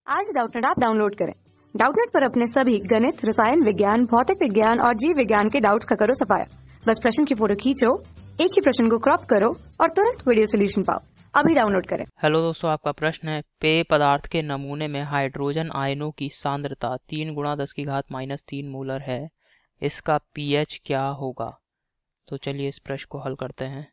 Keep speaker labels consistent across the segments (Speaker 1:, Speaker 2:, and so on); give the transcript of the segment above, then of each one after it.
Speaker 1: आज Doubtnut app download करें। Doubtnut पर अपने सभी गणित, रसायन विज्ञान, भौतिक विज्ञान और जीव विज्ञान के डाउट्स का करो सफाया। बस प्रश्न की फोटो खींचो, एक ही प्रश्न को क्रॉप करो और तुरंत वीडियो सोल्यूशन पाओ। अभी डाउनलोड करें।
Speaker 2: हेलो दोस्तों, आपका प्रश्न है पेय पदार्थ के नमूने में हाइड्रोजन आयनों की सांद्रता 3 × 10⁻³ मोलर है। इसका पीएच क्या होगा? तो चलिए इस प्रश्न को हल करते हैं।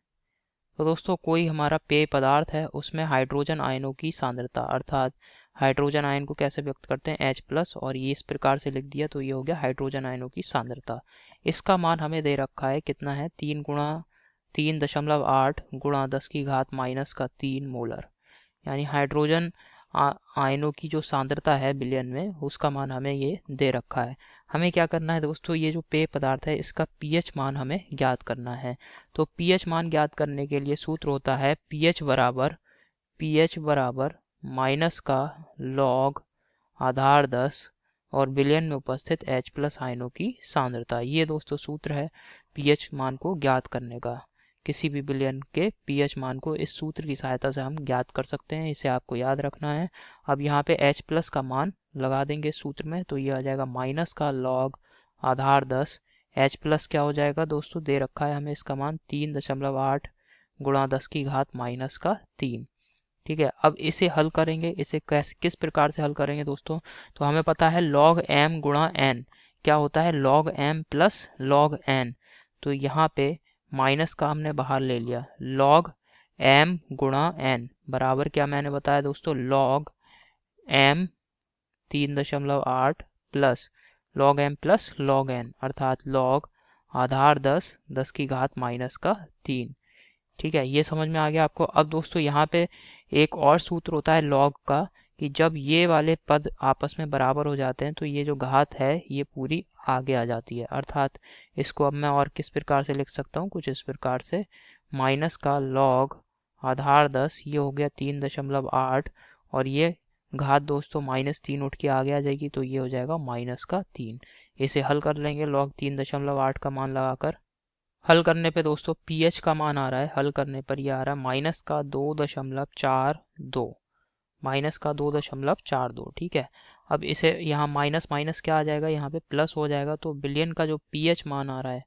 Speaker 2: तो दोस्तों, कोई हमारा पेय पदार्थ है, उसमें हाइड्रोजन आयनों की सांद्रता, अर्थात हाइड्रोजन आयन को कैसे व्यक्त करते हैं H+, और ये इस प्रकार से लिख दिया तो ये हो गया हाइड्रोजन आयनों की सांद्रता। इसका मान हमें दे रखा है, कितना है? 3.8 × 10⁻³ मोलर। यानी हाइड्रोजन आयनों की जो सांद्रता है बिलियन में, उसका मान हमें ये दे रखा है। हमें क्या करना है दोस्तों, ये जो पेय पदार्थ है इसका पीएच मान हमें ज्ञात करना है। तो पीएच मान ज्ञात करने के लिए सूत्र होता है पीएच बराबर माइनस का लॉग आधार 10 और बिलियन में उपस्थित H+ आयनों की सांद्रता। ये दोस्तों सूत्र है पीएच मान को ज्ञात करने का। किसी भी बिलियन के पीएच मान को इस सूत्र की सहायता से हम ज्ञात कर सकते हैं, इसे आपको याद रखना है। अब यहाँ पे H+ का मान लगा देंगे सूत्र में, तो ये आ जाएगा माइनस का लॉग आधार 10। H+ क्या हो जाएगा दोस्तों, दे रखा है हमें इसका मान 3.8 × 10⁻³ ठीक है। अब इसे हल करेंगे, इसे किस प्रकार से हल करेंगे दोस्तों? तो हमें पता है log m × n क्या होता है, log m + log n। तो यहाँ पे माइनस का हमने बाहर ले लिया, log m × n बराबर क्या मैंने बताया दोस्तों, log m 3.8 plus log m plus log n, अर्थात log आधार 10⁻³ ठीक है। ये समझ में आ गया आपको। अब दोस्तों यहाँ पे एक और सूत्र होता है log का, कि जब ये वाले पद आपस में बराबर हो जाते हैं तो ये जो घात है ये पूरी आगे आ जाती है। अर्थात इसको अब मैं और किस प्रकार से लिख सकता हूँ, कुछ इस प्रकार से, माइनस का log आधार 10, ये हो गया 3.8 और ये घात दोस्तों -3 उठ के आगे आ जाएगी, तो ये हो जाएगा -3। इसे हल कर लेंगे log 3.8 का मान लगाकर। हल करने पे दोस्तों पीएच का मान आ रहा है, हल करने पर ये आ रहा है -2.42 ठीक है। अब इसे यहाँ माइनस माइनस क्या आ जाएगा, यहाँ पे प्लस हो जाएगा। तो बिलियन का जो पीएच मान आ रहा है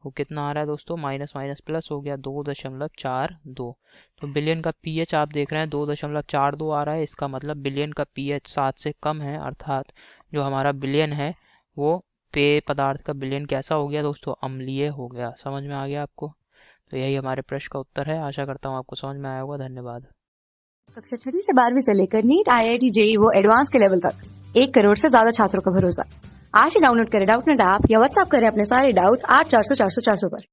Speaker 2: वो कितना आ रहा है दोस्तों, माइनस माइनस प्लस हो गया 2.42। तो बिलियन का पीएच आप देख रहे हैं 2.42 आ रहा है। इसका मतलब बिलियन का पीएच 7 से कम है, अर्थात जो हमारा बिलियन है वो पेय पदार्थ का बिलियन कैसा हो गया दोस्तों, अम्लीय हो गया। समझ में आ गया आपको? तो यही हमारे प्रश्न का उत्तर है। आशा करता हूँ आपको समझ में आया होगा। धन्यवाद।
Speaker 1: कक्षा 6 से 12वीं से लेकर नीट, IIT, JEE वो एडवांस के लेवल तक 1 करोड़ से ज्यादा छात्रों का भरोसा। आज ही डाउनलोड करें डाउटनेट ऐप या व्हाट्सएप करें अपने सारे डाउट्स 8400 400 400 पर।